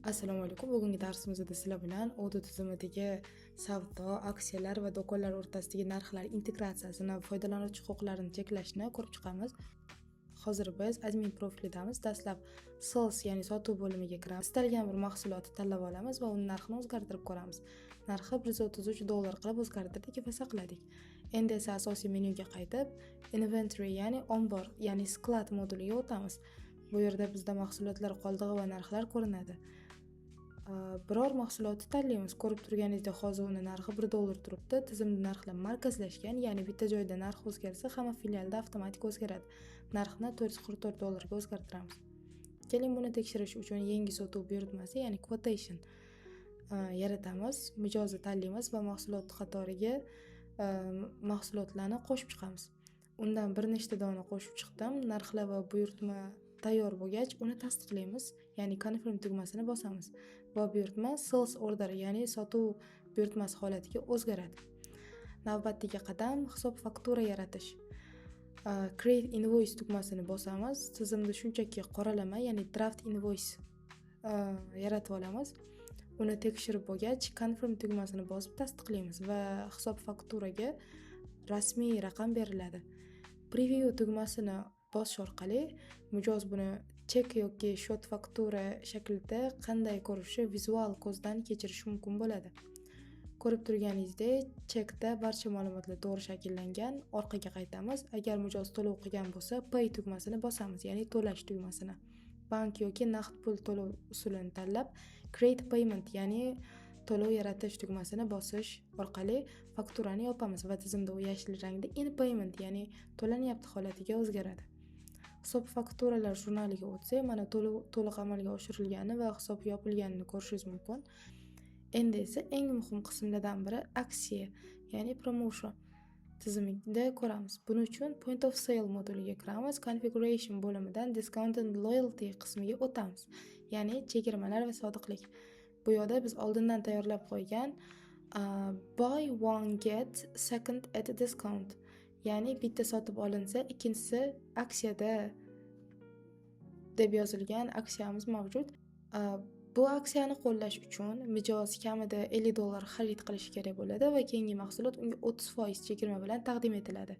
Assalomu alaykum. Bugungi darsimizda sizlar bilan Odoo tizimidagi savdo, aksiyalar va do'konlar o'rtasidagi narxlar integratsiyasini, foydalanuvchi huquqlarini cheklashni ko'rib chiqamiz. Hozir biz admin profilidamiz. Dastlab sales, ya'ni sotuv bo'limiga kiramiz. Istalgan bir mahsulotni tanlab olamiz va uning narxini o'zgartirib ko'ramiz. Narxi $133 qilib o'zgartirdik va saqladik. Endi esa asosiy menyuga qaytib, inventory, ya'ni ombor, ya'ni sklad moduliga o'tamiz. Bu yerda bizda mahsulotlar qoldig'i va narxlar ko'rinadi. Biror mahsulotni tanlaymiz. Ko'rib turganingizdek, hozir uni narxi $1 turibdi. Tizimda narxlar markazlashgan, ya'ni bitta joyda narx o'zgarsa, hamma filialda avtomatik o'zgaradi. Narxni $444 ga o'zgartiramiz. Keling, buni tekshirish uchun yangi sotuv buyurtmasi, ya'ni quotation yaratamiz. Mijozni tanlaymiz va mahsulot qatoriga mahsulotlarni qo'shib chiqamiz. Undan bir nechta dona qo'shib chiqdim. Narxlar va buyurtma tayyor bo'lgach, uni tasdiqlaymiz, ya'ni confirm tugmasini bosamiz va buyurtma sales order, ya'ni sotuv buyurtmasi holatiga o'zgaradi. Navbatdagi qadam hisob faktura yaratish. Create invoice tugmasini bosamiz. Tizimda shunchaki qoralama, ya'ni draft invoice yaratib olamiz. Uni tekshirib bo'lgach, confirm tugmasini bosib tasdiqlaymiz va hisob fakturaga rasmiy raqam beriladi. Preview tugmasini bosish orqali mijoz buni chek yoki shot faktura shaklida qanday ko'rishi vizual ko'zdan kechirishi mumkin bo'ladi. Ko'rib turganingizdek, chekda barcha ma'lumotlar to'g'ri shakllangan. Orqaga qaytamiz. Agar mijoz to'lov qilgan bo'lsa, pay tugmasini bosamiz, ya'ni to'lash tugmasini. Bank yoki naqd pul to'lov usulini tanlab, create payment, ya'ni to'lov yaratish tugmasini bosish orqali fakturani yopamiz va tizimda u yashil rangda in payment, ya'ni to'lanyapti holatiga o'zgaradi. Hisob fakturalar jurnaliga o'tsak, mana to'liq amalga oshirilgani va hisob yopilganini ko'rishingiz mumkin. Endi esa eng muhim qismlardan biri aksiya, ya'ni promotion tizimida ko'ramiz. Buning uchun point of sale moduliga kiramiz. Configuration bo'limidan discount and loyalty qismiga o'tamiz, ya'ni chegirmalar va sodiqlik. Bu yerda biz oldindan tayyorlab qo'ygan buy one get second at a discount, ya'ni bitta sotib olinsa, ikkinchisi aksiyada deb yozilgan aksiyamiz mavjud. Bu aksiyani qo'llash uchun mijoz kamida $50 xarid qilish kerak bo'ladi va keyingi mahsulot unga 30% chegirma bilan taqdim etiladi.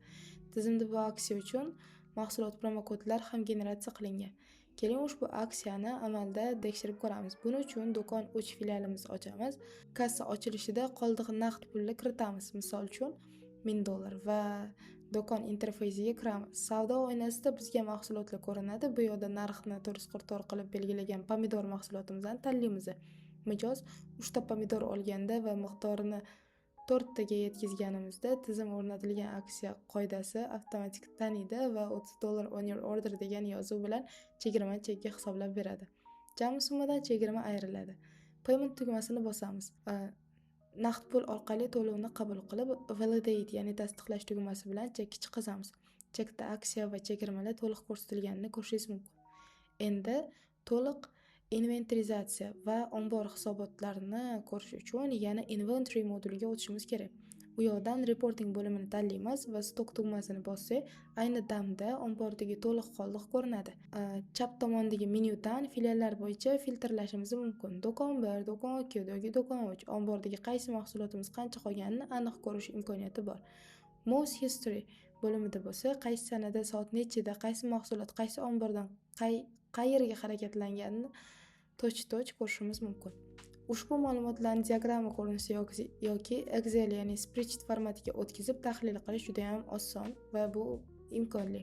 Tizimda bu aksiya uchun mahsulot promokodlar ham generatsiya qilingan. Keling, ushbu aksiyani amalda tekshirib ko'ramiz. Buning uchun do'kon filialimizni ochamiz. Kassa ochilishida qoldiq naqd pulni kiritamiz. Misol uchun $1000 va do'kon interfeysiga kiramiz. Savdo oynasida bizga mahsulotlar ko'rinadi. Bu yerda narxni 444 qilib belgilagan pomidor mahsulotimizni tanlaymiz. Mijoz 3 ta pomidor olganda va miqdorini 4 taga yetkazganimizda tizim o'rnatilgan aksiya qoidasi avtomatik taniydi va $30 on your order degan yozuv bilan chegirma chekka hisoblab beradi. Jami summadan chegirma ayriladi. Payment tugmasini bosamiz. Naqd pul orqali to'lovni qabul qilib, validate, ya'ni tasdiqlash tugmasi bilan chekka chiqazamiz. Chekda aksiya va chegirmalar to'liq ko'rsatilganini ko'rishingiz mumkin. Endi to'liq inventarizatsiya va ombor hisobotlarini ko'rish uchun yana inventory moduliga o'tishimiz kerak. U yerdan reporting bo'limini tanlaymiz va stok tugmasini bossak, ayni damda ombordagi to'liq qoldiq ko'rinadi. Chap tomondagi menyudan filiallar bo'yicha filtrlashimiz mumkin. Do'kon 1, do'kon 2 yoki do'kon 3 ombordagi qaysi mahsulotimiz qancha qolganini aniq ko'rish imkoniyati bor. Most history bo'limida bo'lsa, qaysi sanada, soat nechida, qaysi mahsulot qaysi ombordan qayerga harakatlanganini toch ko'rishimiz mumkin. Ushbu ma'lumotlarni diagramma ko'rinishida yoki Excel, ya'ni spreadsheet formatiga o'tkazib tahlil qilish juda ham oson va bu imkonli.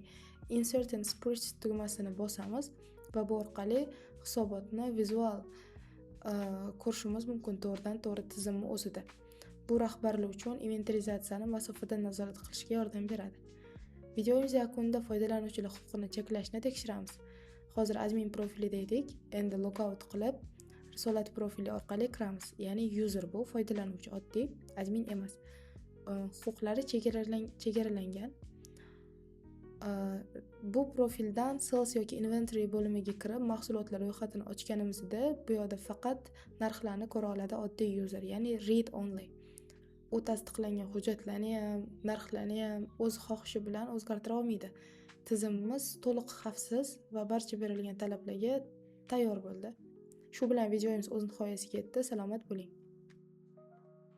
Insert in spreadsheet tugmasini bosamiz va bu orqali hisobotni vizual ko'rishimiz mumkin to'g'ridan-to'g'ri tizimni o'zida. Bu rahbarlar uchun inventarizatsiyani masofadan nazorat qilishga yordam beradi. Videomiz yakunida foydalanuvchilar huquqini cheklashni tekshiramiz. Hozir admin profilida edik. Endi logout qilib, risolat profili orqali kiramiz. Ya'ni user bu foydalanuvchi, oddiy admin emas. Huquqlari chegaralangan. Bu profildan sales yoki inventory bo'limiga kirib, mahsulotlar ro'yxatini ochganimizda bu yerda faqat narxlarni ko'ra oladi oddiy user, ya'ni read only. U tasdiqlangan hujjatlarni ham, narxlarni ham o'z xohishi bilan o'zgartira olmaydi. Tizimimiz to'liq xavfsiz va barcha berilgan talablarga tayyor bo'ldi. Shu bilan videomiz o'z nihoyasiga yetdi. Salomat bo'ling.